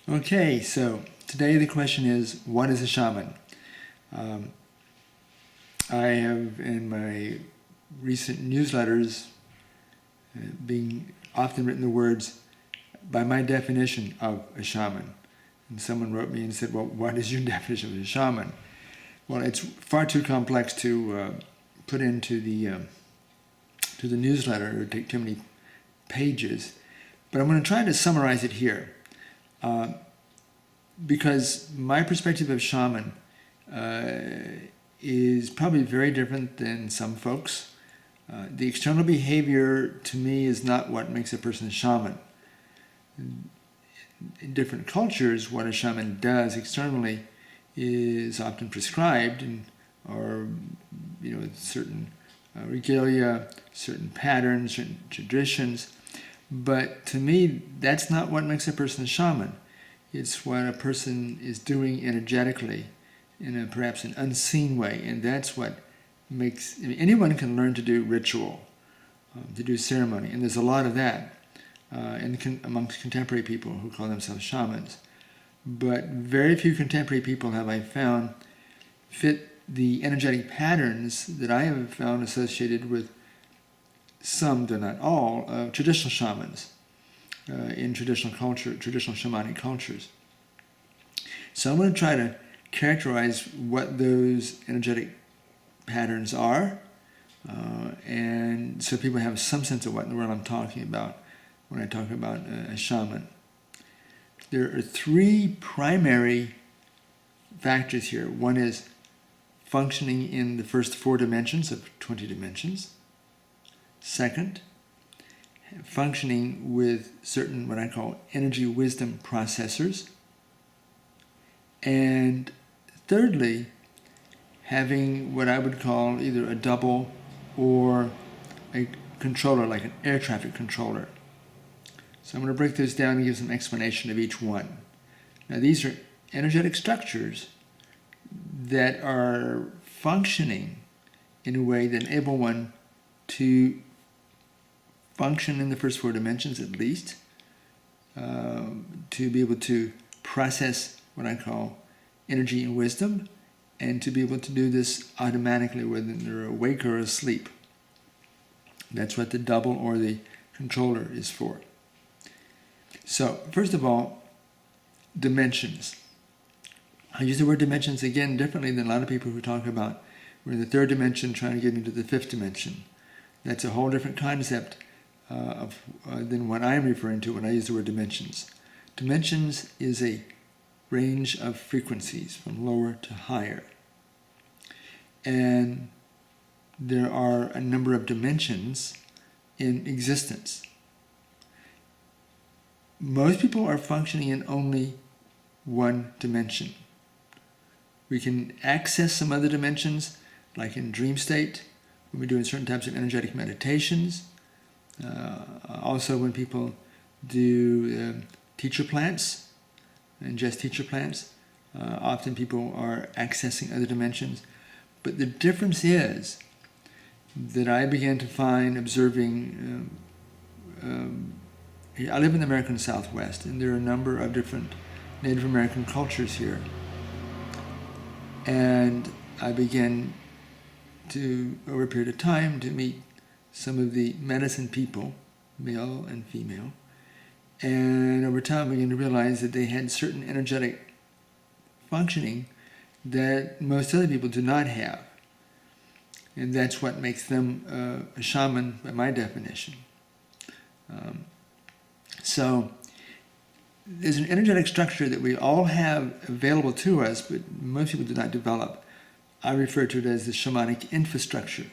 Okay, so today the question is, what is a shaman? Um, I have in my recent newsletters being often written the words, by my definition of a shaman. And someone wrote me and said, well, what is your definition of a shaman? Well, it's far too complex to put into the newsletter. It would take too many pages. But I'm going to try to summarize it here. Because my perspective of shaman is probably very different than some folks. The external behavior to me is not what makes a person a shaman. In different cultures, what a shaman does externally is often prescribed, or certain regalia, certain patterns, certain traditions. But to me, that's not what makes a person a shaman. It's what a person is doing energetically in perhaps an unseen way, and that's what makes anyone can learn to do ritual, to do ceremony, and there's a lot of that amongst contemporary people who call themselves shamans. But very few contemporary people have I found fit the energetic patterns that I have found associated with some, though not all, traditional shamans in traditional culture, traditional shamanic cultures. So I'm going to try to characterize what those energetic patterns are, and so people have some sense of what in the world I'm talking about when I talk about a shaman. There are three primary factors here. One is functioning in the first 4 dimensions of 20 dimensions. Second, functioning with certain what I call energy wisdom processors. And thirdly, having what I would call either a double or a controller, like an air traffic controller. So I'm going to break this down and give some explanation of each one. Now these are energetic structures that are functioning in a way that enable one to function in the first 4 dimensions at least, to be able to process what I call energy and wisdom, and to be able to do this automatically whether they're awake or asleep. That's what the double or the controller is for. So, first of all, dimensions. I use the word dimensions again differently than a lot of people who talk about we're in the 3rd dimension trying to get into the 5th dimension. That's a whole different concept than what I'm referring to when I use the word dimensions. Dimensions is a range of frequencies from lower to higher. And there are a number of dimensions in existence. Most people are functioning in only one dimension. We can access some other dimensions, like in dream state, when we're doing certain types of energetic meditations. Also when people do teacher plants, ingest teacher plants, often people are accessing other dimensions. But the difference is that I began to find, observing, I live in the American Southwest, and there are a number of different Native American cultures here. And I began to, over a period of time, to meet some of the medicine people, male and female. And over time I began to realize that they had certain energetic functioning that most other people do not have. And that's what makes them a shaman by my definition. So there's an energetic structure that we all have available to us, but most people do not develop. I refer to it as the shamanic infrastructure.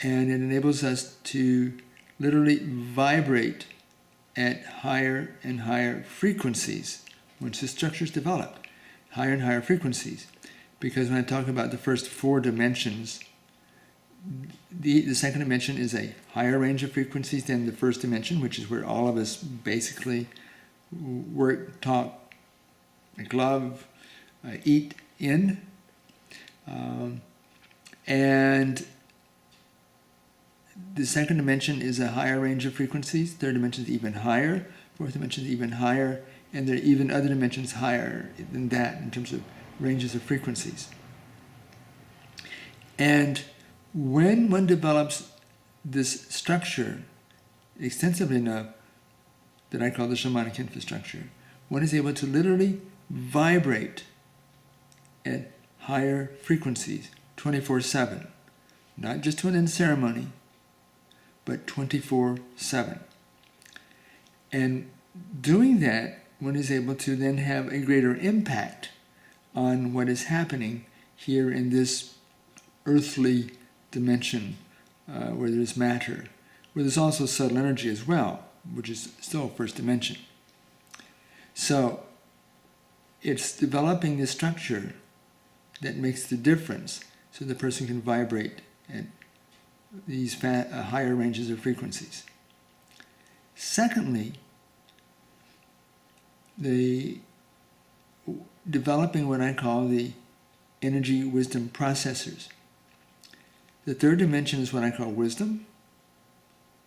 And it enables us to literally vibrate at higher and higher frequencies once the structures develop, higher and higher frequencies. Because when I talk about the first 4 dimensions, the 2nd dimension is a higher range of frequencies than the 1st dimension, which is where all of us basically work, talk, make love, eat in. And the 2nd dimension is a higher range of frequencies. 3rd dimension is even higher. 4th dimension is even higher. And there are even other dimensions higher than that in terms of ranges of frequencies. And when one develops this structure extensively enough, that I call the shamanic infrastructure, one is able to literally vibrate at higher frequencies 24/7. Not just to an end ceremony, but 24/7. And doing that, one is able to then have a greater impact on what is happening here in this earthly dimension where there's matter, where there's also subtle energy as well, which is still first dimension. So it's developing this structure that makes the difference so the person can vibrate at these higher ranges of frequencies. Secondly, developing what I call the energy wisdom processors. The third dimension is what I call wisdom.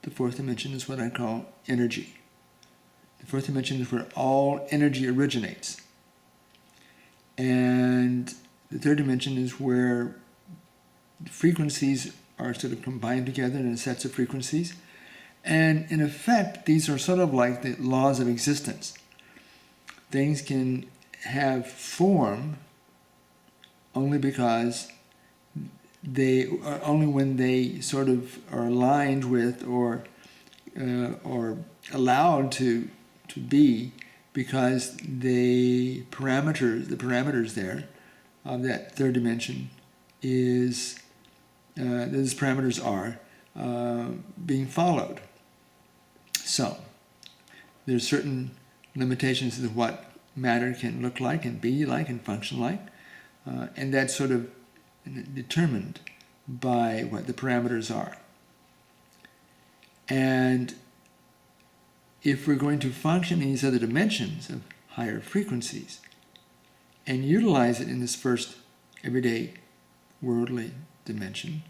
The fourth dimension is what I call energy. The fourth dimension is where all energy originates. And the third dimension is where frequencies are sort of combined together in sets of frequencies. And in effect, these are sort of like the laws of existence. Things can have form only because only when they sort of are aligned with or allowed to be, because the parameters there of that third dimension is those parameters are being followed. So there's certain limitations of what matter can look like and be like and function like, and that's sort of determined by what the parameters are. And if we're going to function in these other dimensions of higher frequencies and utilize it in this first everyday worldly dimension,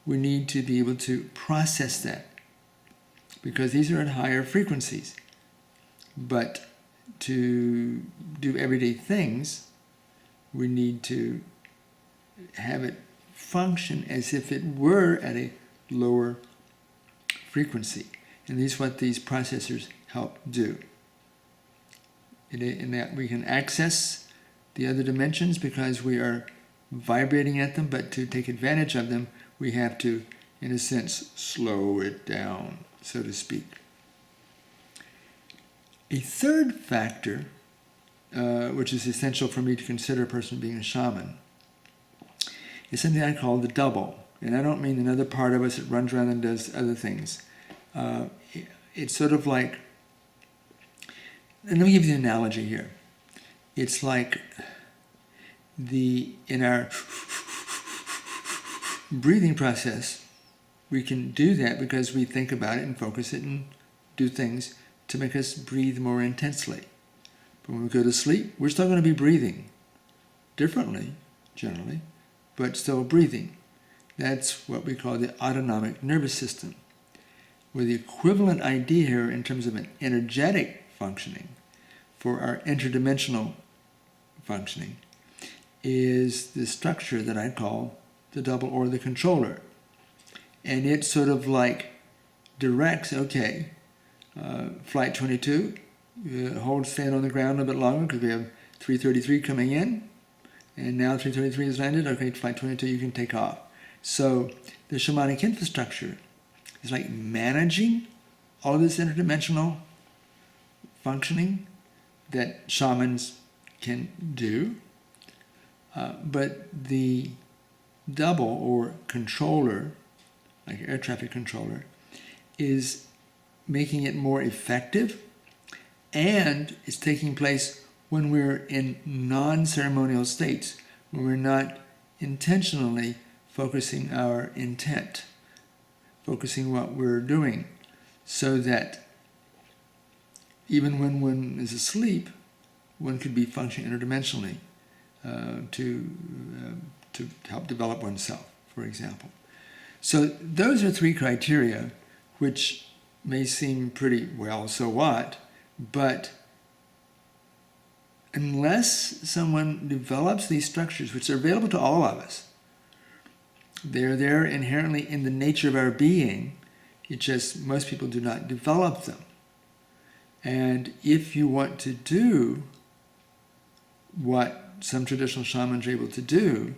we need to be able to process that, because these are at higher frequencies. But to do everyday things, we need to have it function as if it were at a lower frequency. And this is what these processors help do. In that we can access the other dimensions because we are vibrating at them, but to take advantage of them, we have to, in a sense, slow it down, so to speak. A third factor, which is essential for me to consider a person being a shaman, is something I call the double. And I don't mean another part of us that runs around and does other things. It's sort of like, and let me give you an analogy here. It's like in our breathing process, we can do that because we think about it and focus it and do things to make us breathe more intensely. But when we go to sleep, we're still going to be breathing differently, generally, but still breathing. That's what we call the autonomic nervous system, where the equivalent idea here in terms of an energetic functioning for our interdimensional functioning is the structure that I call the double or the controller. And it sort of like directs, okay, flight 22, stand on the ground a bit longer because we have 333 coming in, and now 333 is landed, okay, flight 22, you can take off. So the shamanic infrastructure is like managing all of this interdimensional functioning that shamans can do, but the double or controller, like air traffic controller, is making it more effective, and it's taking place when we're in non-ceremonial states, when we're not intentionally focusing our intent, focusing what we're doing, so that even when one is asleep, one could be functioning interdimensionally to help develop oneself, for example. So those are three criteria which may seem pretty, well, so what, but unless someone develops these structures, which are available to all of us, they're there inherently in the nature of our being. It's just most people do not develop them. And if you want to do what some traditional shamans are able to do,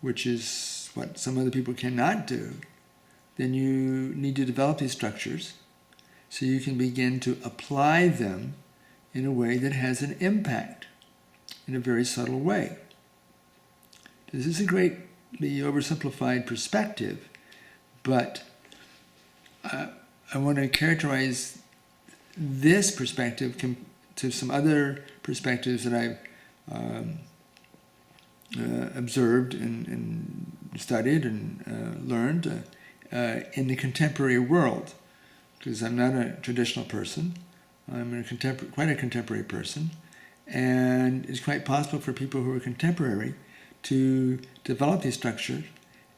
which is what some other people cannot do, then you need to develop these structures so you can begin to apply them in a way that has an impact, in a very subtle way. This is a greatly oversimplified perspective, but I want to characterize this perspective to some other perspectives that I've observed and studied and learned in the contemporary world, because I'm not a traditional person. I'm quite a contemporary person, and it's quite possible for people who are contemporary to develop these structures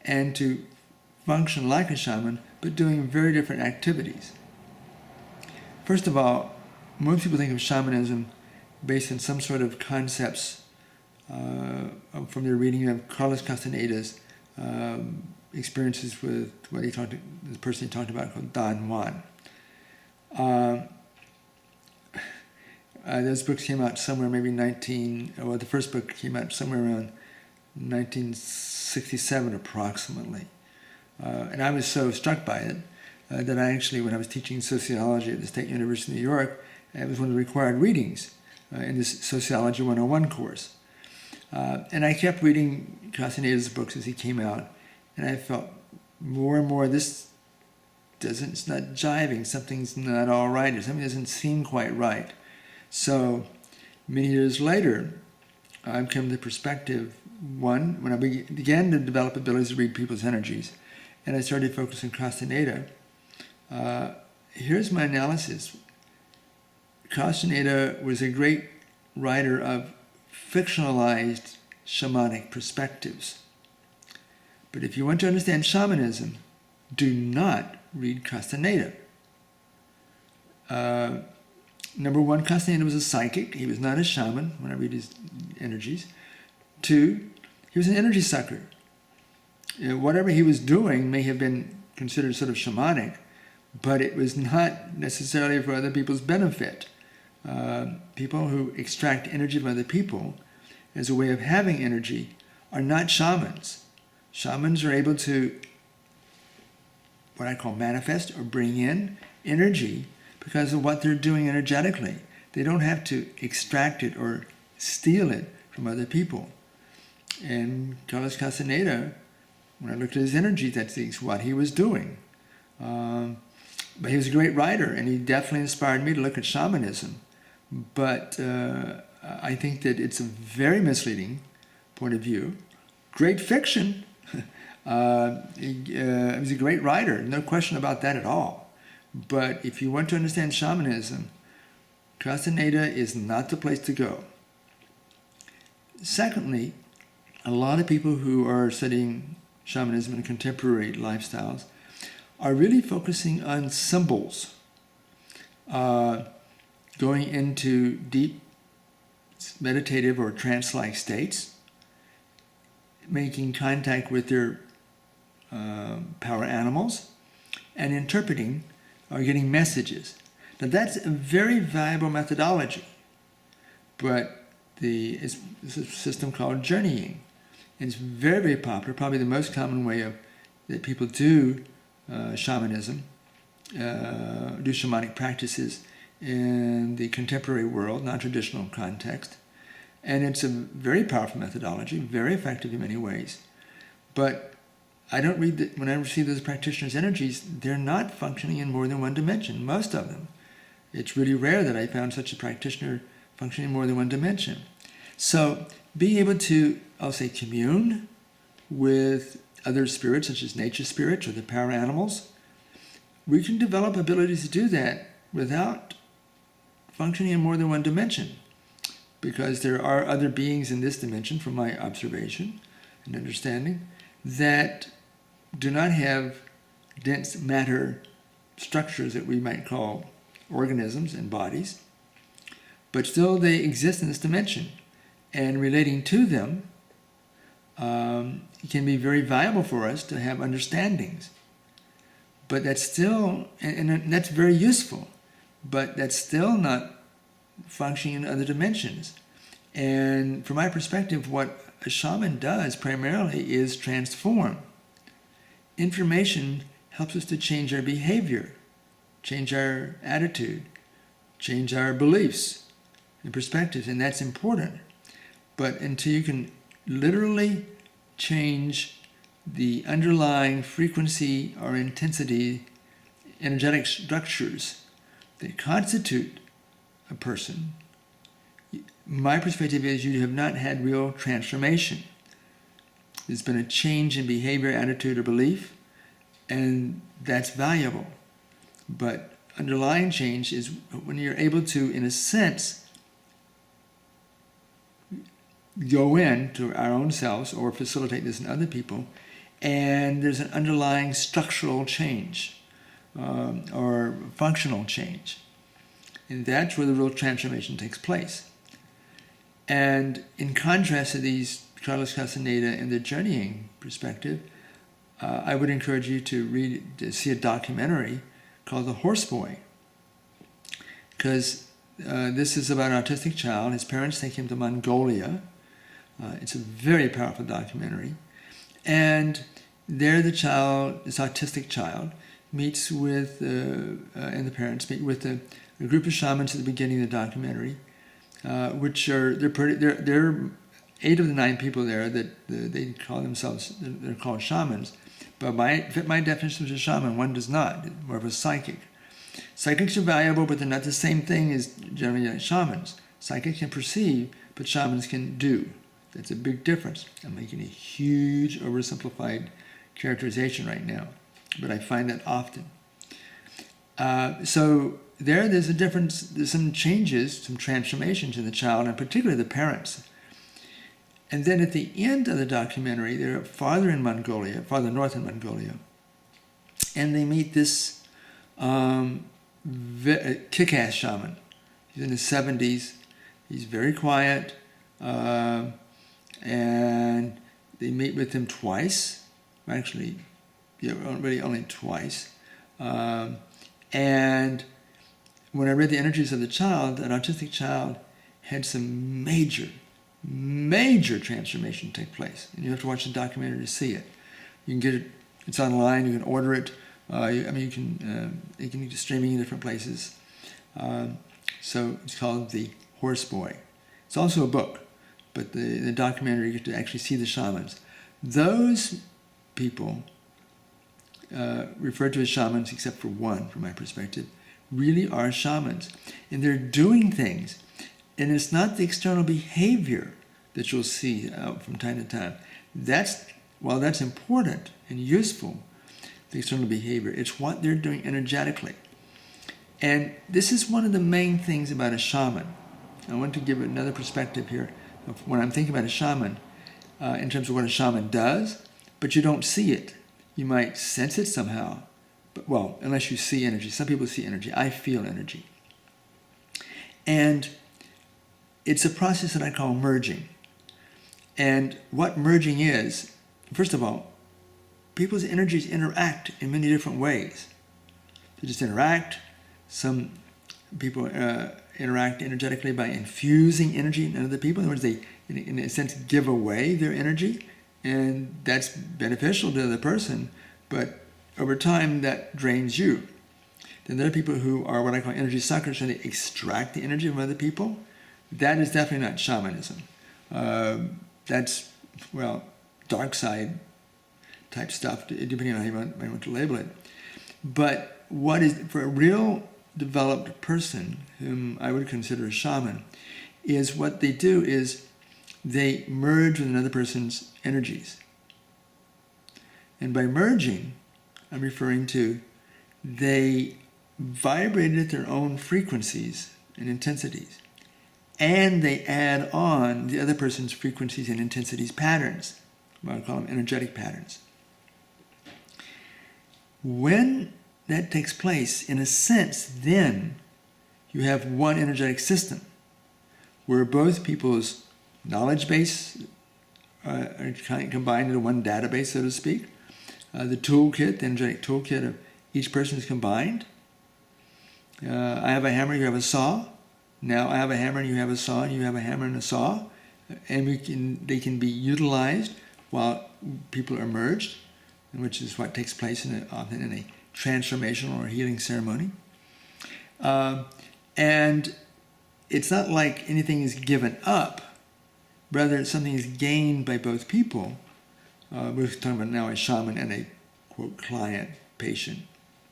and to function like a shaman, but doing very different activities. First of all, most people think of shamanism based on some sort of concepts from their reading of Carlos Castaneda's experiences with the person he talked about called Don Juan. Those books came out somewhere maybe the first book came out somewhere around 1967 approximately. And I was so struck by it that I actually, when I was teaching sociology at the State University of New York, it was one of the required readings in this Sociology 101 course. And I kept reading Castaneda's books as he came out, and I felt more and more it's not jiving, something's not all right, or something doesn't seem quite right. So many years later, I've come to the perspective, one, when I began to develop abilities to read people's energies, and I started focusing on Castaneda, here's my analysis. Castaneda was a great writer of fictionalized shamanic perspectives. But if you want to understand shamanism, do not read Castaneda. Number one, Castaneda was a psychic. He was not a shaman when I read his energies. Two, he was an energy sucker. Whatever he was doing may have been considered sort of shamanic, but it was not necessarily for other people's benefit. People who extract energy from other people as a way of having energy are not shamans. Shamans are able to, what I call manifest or bring in energy because of what they're doing energetically. They don't have to extract it or steal it from other people. And Carlos Castaneda, when I looked at his energy, that's what he was doing. But he was a great writer, and he definitely inspired me to look at shamanism. But I think that it's a very misleading point of view. Great fiction. He was a great writer, no question about that at all. But if you want to understand shamanism, Castaneda is not the place to go. Secondly, a lot of people who are studying shamanism and contemporary lifestyles are really focusing on symbols, going into deep meditative or trance-like states, making contact with their power animals, and interpreting or getting messages. Now that's a very valuable methodology, but it's a system called journeying. And it's very, very popular, probably the most common way that people do shamanism, do shamanic practices in the contemporary world, non-traditional context. And it's a very powerful methodology, very effective in many ways. But I don't read that when I see those practitioners' energies, they're not functioning in more than one dimension, most of them. It's really rare that I found such a practitioner functioning in more than one dimension. So being able to, I'll say, commune with other spirits, such as nature spirits or the power animals, we can develop abilities to do that without functioning in more than one dimension, because there are other beings in this dimension, from my observation and understanding, that do not have dense matter structures that we might call organisms and bodies, but still they exist in this dimension. And relating to them it can be very valuable for us to have understandings. But that's still, and that's very useful, but that's still not functioning in other dimensions. And from my perspective, what a shaman does primarily is transform. Information helps us to change our behavior, change our attitude, change our beliefs and perspectives, and that's important. But until you can literally change the underlying frequency or intensity, energetic structures that constitute a person, my perspective is you have not had real transformation. There's been a change in behavior, attitude, or belief, and that's valuable. But underlying change is when you're able to, in a sense, go into our own selves or facilitate this in other people, and there's an underlying structural change or functional change. And that's where the real transformation takes place. And in contrast to these Carlos Castaneda and their journeying perspective, I would encourage you to see a documentary called The Horse Boy, because this is about an autistic child. His parents take him to Mongolia. It's a very powerful documentary. And there the child, this autistic child, meets with, and the parents meet with a group of shamans at the beginning of the documentary, which are, they're 8 of the 9 people there that they call themselves, they're called shamans. But fit my definition of a shaman, one does not, more of a psychic. Psychics are valuable, but they're not the same thing as generally like shamans. Psychics can perceive, but shamans can do. That's a big difference. I'm making a huge oversimplified characterization right now, but I find that often. So there's a difference, there's some changes, some transformations in the child, and particularly the parents. And then at the end of the documentary, they're farther north in Mongolia, and they meet this kick-ass shaman. He's in his 70s. He's very quiet. And they meet with him twice. Actually, really only twice. And when I read the energies of the child, an autistic child had some major transformation take place. And you have to watch the documentary to see it. You can get it, it's online, you can order it. You can get streaming in different places. So it's called The Horse Boy. It's also a book, but the documentary, you get to actually see the shamans. Those people, referred to as shamans, except for one, from my perspective, really are shamans. And they're doing things. And it's not the external behavior that you'll see out from time to time. While that's important and useful, the external behavior, it's what they're doing energetically. And this is one of the main things about a shaman. I want to give another perspective here of when I'm thinking about a shaman, in terms of what a shaman does, but you don't see it. You might sense it somehow, but well, unless you see energy. Some people see energy. I feel energy. And it's a process that I call merging. And what merging is, first of all, people's energies interact in many different ways. They just interact. Some people interact energetically by infusing energy in other people. In other words, they, in a sense, give away their energy, and that's beneficial to the other person, but over time that drains you. Then there are people who are what I call energy suckers, and they extract the energy from other people. That is definitely not shamanism. That's, well, dark side type stuff, depending on how you want to label it. But what is, for a real developed person, whom I would consider a shaman, is what they do is they merge with another person's energies. And by merging, I'm referring to they vibrated at their own frequencies and intensities. And they add on the other person's frequencies and intensities patterns. I call them energetic patterns. When that takes place, in a sense, then you have one energetic system. where both people's knowledge base are kind of combined into one database, so to speak. The toolkit, the energetic toolkit of each person is combined. I have a hammer, you have a saw. Now I have a hammer and you have a saw, and you have a hammer and a saw. And they can be utilized while people are merged, which is what takes place often in a transformational or healing ceremony. And it's not like anything is given up. Rather, something is gained by both people. We're talking about now a shaman and a, quote, client, patient.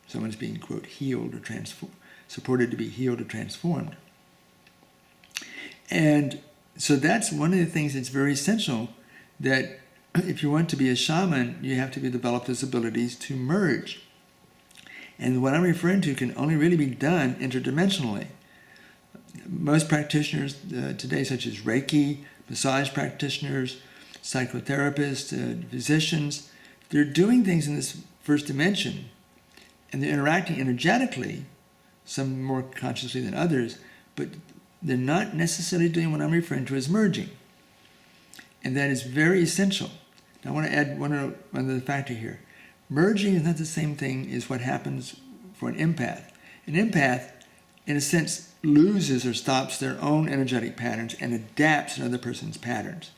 Someone's being, quote, healed or supported to be healed or transformed. And so that's one of the things that's very essential, that if you want to be a shaman, you have to develop those abilities to merge. And what I'm referring to can only really be done interdimensionally. Most practitioners today, such as Reiki, massage practitioners, psychotherapists, physicians, they're doing things in this first dimension, and they're interacting energetically, some more consciously than others, but they're not necessarily doing what I'm referring to as merging. And that is very essential. Now I want to add one other factor here. Merging is not the same thing as what happens for an empath. An empath, in a sense, loses or stops their own energetic patterns and adapts to another person's patterns.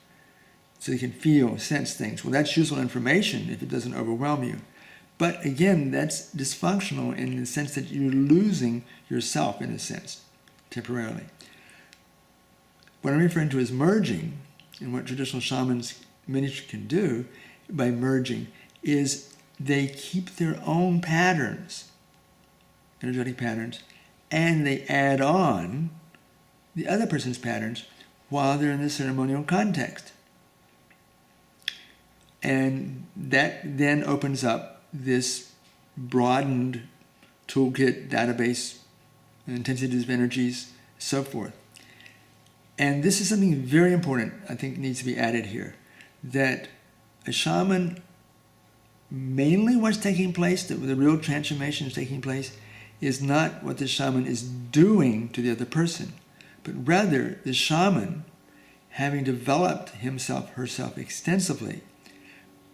So they can feel, sense things. Well, that's useful information if it doesn't overwhelm you. But again, that's dysfunctional in the sense that you're losing yourself, in a sense, temporarily. What I'm referring to as merging, and what traditional shamans, many can do by merging, is they keep their own patterns, energetic patterns, and they add on the other person's patterns while they're in the ceremonial context. And that then opens up this broadened toolkit, database, intensities of energies, so forth. And this is something very important, I think, needs to be added here, that a shaman, mainly what's taking place, the real transformation is taking place, is not what the shaman is doing to the other person, but rather the shaman, having developed himself, herself extensively,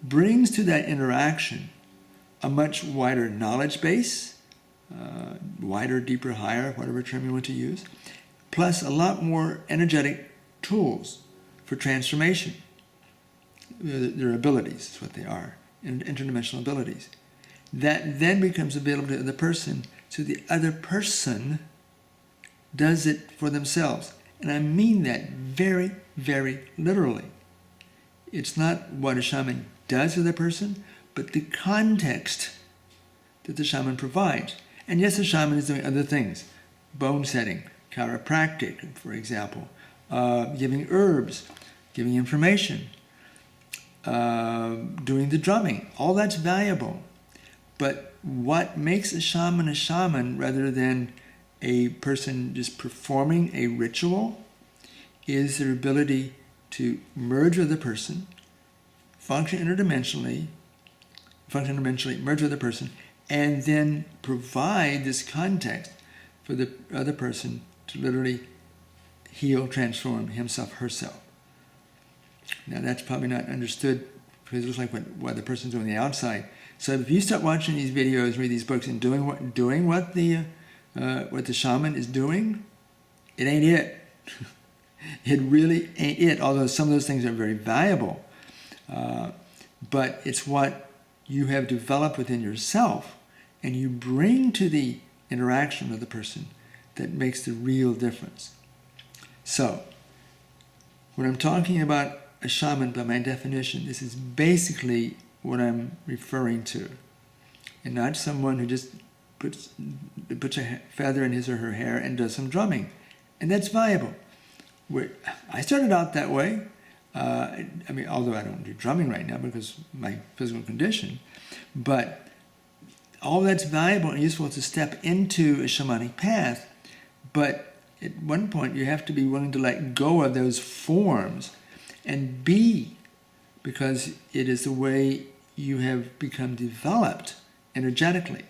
brings to that interaction a much wider knowledge base, wider, deeper, higher, whatever term you want to use, plus a lot more energetic tools for transformation. Their abilities is what they are, interdimensional abilities. That then becomes available to the other person, so the other person does it for themselves. And I mean that very, very literally. It's not what a shaman does for the person, but the context that the shaman provides. And yes, the shaman is doing other things. Bone setting, chiropractic, for example, giving herbs, giving information, doing the drumming. All that's valuable. But what makes a shaman rather than a person just performing a ritual is their ability to merge with the person, function interdimensionally, merge with the person, and then provide this context for the other person to literally heal, transform himself, herself. Now that's probably not understood because it looks like what the person's doing on the outside. So if you start watching these videos, read these books, and doing what the shaman is doing, it ain't it. It really ain't it. Although some of those things are very valuable, but it's what you have developed within yourself, and you bring to the interaction with the person that makes the real difference. So, when I'm talking about a shaman, by my definition, this is basically what I'm referring to, and not someone who just puts a feather in his or her hair and does some drumming, and that's valuable. I started out that way. I mean, although I don't do drumming right now because of my physical condition, but all that's valuable and useful to step into a shamanic path. But at one point, you have to be willing to let go of those forms and be, because it is the way you have become developed energetically.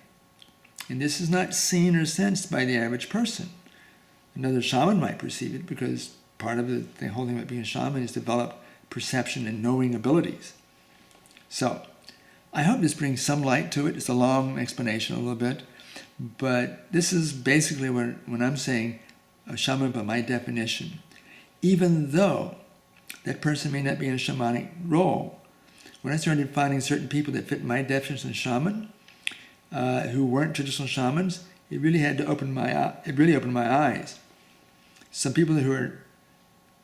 And this is not seen or sensed by the average person. Another shaman might perceive it because part of the whole thing about being a shaman is develop perception and knowing abilities. So I hope this brings some light to it. It's a long explanation a little bit, but this is basically when I'm saying a shaman by my definition. Even though that person may not be in a shamanic role, when I started finding certain people that fit my definition of shaman, who weren't traditional shamans, it really opened my eyes. Some people who are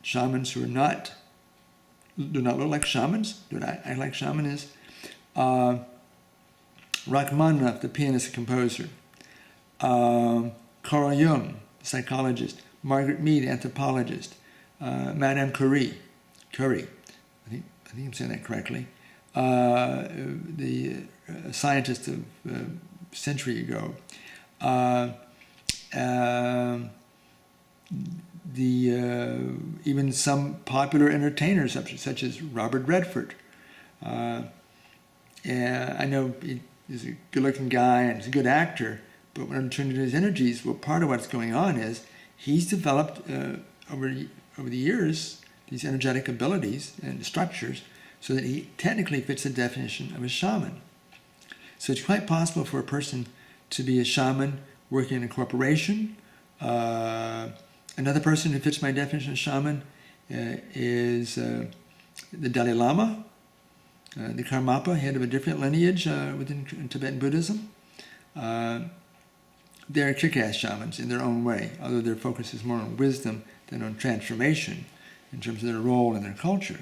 shamans who do not look like shamans, do not act like shamans. Rachmaninoff, the pianist and composer, Carl Jung, psychologist, Margaret Mead, anthropologist, Madame Curie, I think I'm saying that correctly, the scientist of a century ago, even some popular entertainers such as Robert Redford. I know he's a good-looking guy and he's a good actor, but when I'm turning to his energies, well, part of what's going on is he's developed over the years these energetic abilities and structures so that he technically fits the definition of a shaman. So it's quite possible for a person to be a shaman working in a corporation. Another person who fits my definition of shaman is the Dalai Lama, the Karmapa, head of a different lineage within Tibetan Buddhism. They're kick-ass shamans in their own way, although their focus is more on wisdom than on transformation in terms of their role in their culture.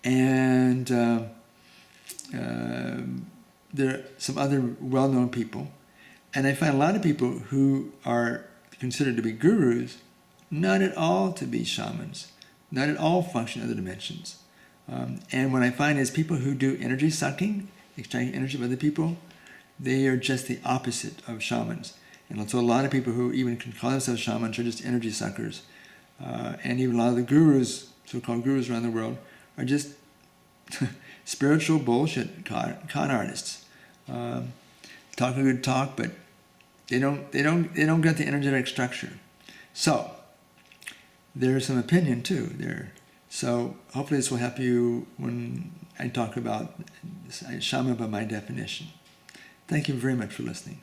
And there are some other well-known people, and I find a lot of people who are considered to be gurus, not at all to be shamans, not at all function in other dimensions. And what I find is people who do energy sucking, extracting energy from other people, they are just the opposite of shamans. And so a lot of people who even can call themselves shamans are just energy suckers. And even a lot of the gurus, so-called gurus around the world, are just spiritual bullshit con artists. Talk a good talk, but they don't get the energetic structure. So there's some opinion too there. So hopefully this will help you when I talk about shaman by my definition. Thank you very much for listening.